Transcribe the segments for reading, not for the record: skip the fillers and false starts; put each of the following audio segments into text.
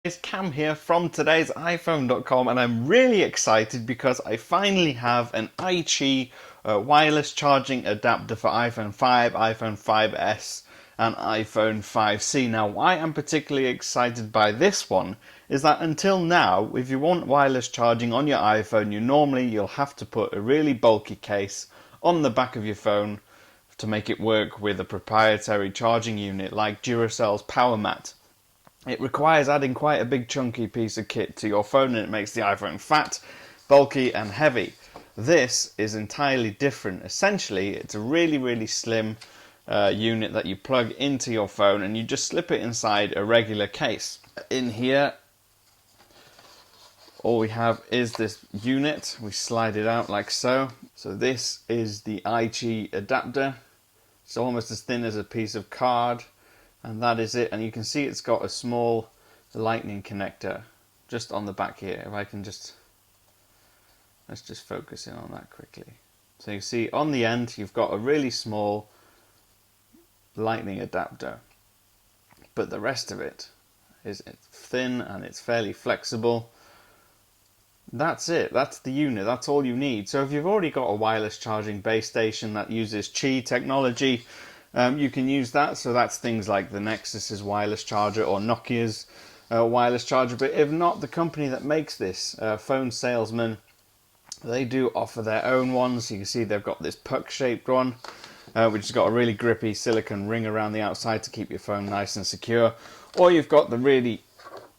It's Cam here from today's iPhone.com, and I'm really excited because I finally have an iQi wireless charging adapter for iPhone 5, iPhone 5S and iPhone 5C. Now, why I'm particularly excited by this one is that until now, if you want wireless charging on your iPhone, you'll have to put a really bulky case on the back of your phone to make it work with a proprietary charging unit like Duracell's Power Mat. It requires adding quite a big chunky piece of kit to your phone, and it makes the iPhone fat, bulky and heavy. This is entirely different. Essentially, it's a really slim unit that you plug into your phone and you just slip it inside a regular case. In here, all we have is this unit. We slide it out like so. So this is the iQi adapter. It's almost as thin as a piece of card. And that is it, and you can see it's got a small lightning connector just on the back here. If I can let's just focus in on that quickly. So you see on the end you've got a really small lightning adapter, but the rest of it's thin and it's fairly flexible. That's it, that's the unit, that's all you need. So if you've already got a wireless charging base station that uses Qi technology, you can use that. So that's things like the Nexus's wireless charger or Nokia's wireless charger. But if not, the company that makes this, Fonesalesman, they do offer their own ones. You can see they've got this puck-shaped one, which has got a really grippy silicone ring around the outside to keep your phone nice and secure. Or you've got the really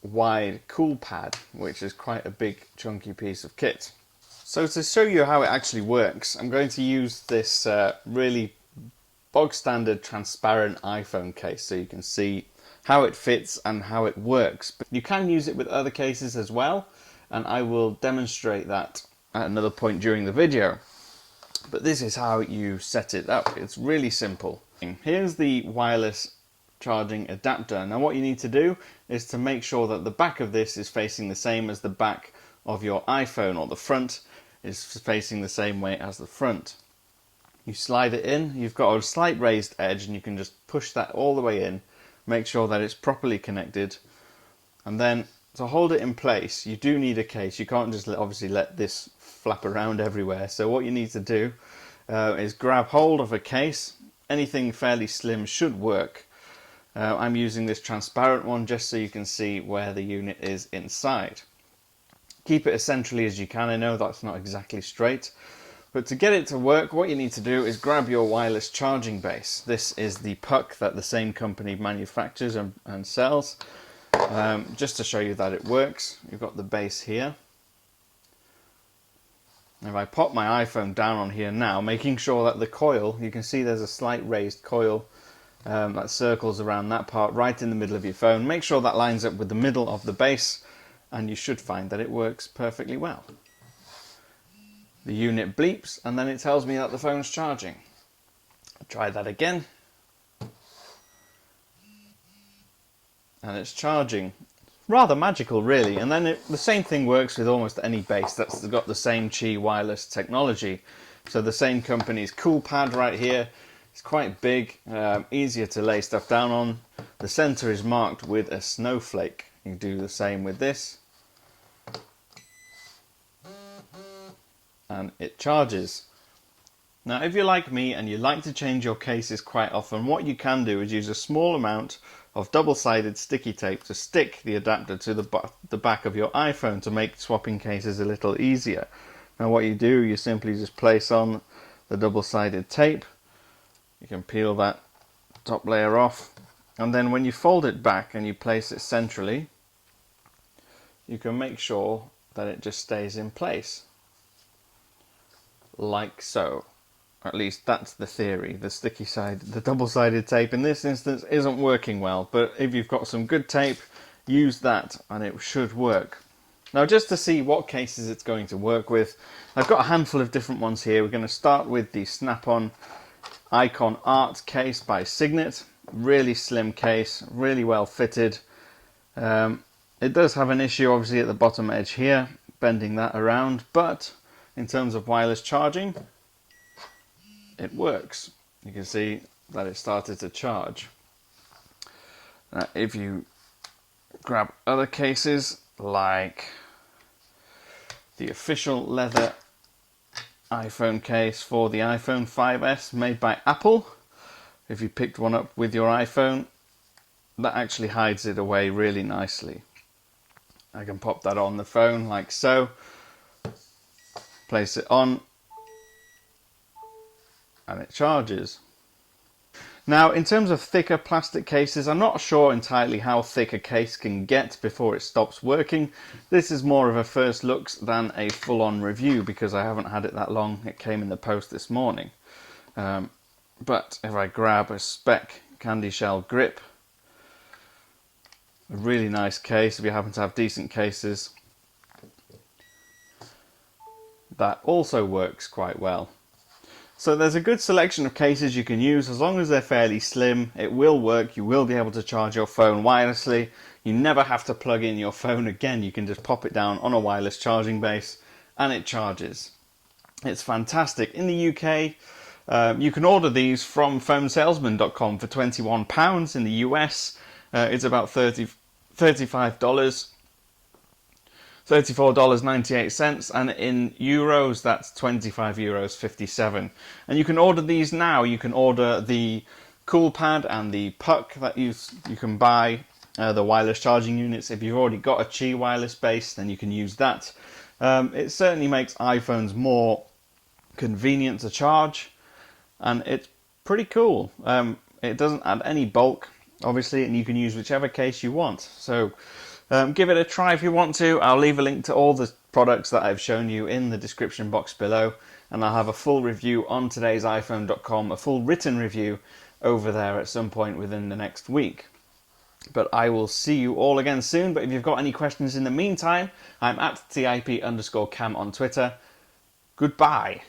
wide cool pad, which is quite a big chunky piece of kit. So to show you how it actually works, I'm going to use this really bog standard transparent iPhone case so you can see how it fits and how it works. But you can use it with other cases as well, and I will demonstrate that at another point during the video. But this is how you set it up. It's really simple. Here's the wireless charging adapter. Now what you need to do is to make sure that the back of this is facing the same as the back of your iPhone, or the front is facing the same way as the front. You slide it in, you've got a slight raised edge, and you can just push that all the way in, make sure that it's properly connected, and then to hold it in place you do need a case. You can't just obviously let this flap around everywhere, so what you need to do is grab hold of a case. Anything fairly slim should work. I'm using this transparent one just so you can see where the unit is inside. Keep it as centrally as you can. I know that's not exactly straight, but to get it to work, what you need to do is grab your wireless charging base. This is the puck that the same company manufactures and sells. Just to show you that it works, you've got the base here. If I pop my iPhone down on here now, making sure that the coil, you can see there's a slight raised coil that circles around that part right in the middle of your phone. Make sure that lines up with the middle of the base, and you should find that it works perfectly well. The unit bleeps and then it tells me that the phone's charging. I'll try that again. And it's charging. Rather magical really. And then the same thing works with almost any base that's got the same Qi wireless technology. So the same company's cool pad right here. It's quite big, easier to lay stuff down on. The center is marked with a snowflake. You do the same with this. And it charges. Now if you're like me and you like to change your cases quite often, what you can do is use a small amount of double-sided sticky tape to stick the adapter to the back of your iPhone to make swapping cases a little easier. Now what you do, you simply just place on the double-sided tape. You can peel that top layer off, and then when you fold it back and you place it centrally, you can make sure that it just stays in place. Like so. At least that's the theory. The double-sided tape in this instance isn't working well, but if you've got some good tape, use that and it should work. Now just to see what cases it's going to work with, I've got a handful of different ones here. We're going to start with the Snap-on Icon Art case by Signet. Really slim case, really well fitted. It does have an issue obviously at the bottom edge here, bending that around, but in terms of wireless charging, it works. You can see that it started to charge. If you grab other cases like the official leather iPhone case for the iPhone 5S made by Apple. If you picked one up with your iPhone, that actually hides it away really nicely. I can pop that on the phone like so, place it on, and it charges. Now, in terms of thicker plastic cases, I'm not sure entirely how thick a case can get before it stops working. This is more of a first looks than a full-on review because I haven't had it that long. It came in the post this morning. But if I grab a spec candy shell grip, a really nice case if you happen to have decent cases, that also works quite well. So there's a good selection of cases you can use. As long as they're fairly slim, it will work. You will be able to charge your phone wirelessly. You never have to plug in your phone again. You can just pop it down on a wireless charging base and it charges. It's fantastic. In the UK, you can order these from Fonesalesman.com for £21. In the US, it's about $35. $34.98, and in euros that's €25.57. And you can order these now. You can order the cool pad and the puck that you can buy, the wireless charging units. If you've already got a Qi wireless base, then you can use that. It certainly makes iPhones more convenient to charge, and it's pretty cool. It doesn't add any bulk, obviously, and you can use whichever case you want. So give it a try if you want to. I'll leave a link to all the products that I've shown you in the description box below, and I'll have a full review on today'siphone.com, a full written review over there at some point within the next week. But I will see you all again soon. But if you've got any questions in the meantime, I'm at TIP_cam on Twitter. Goodbye.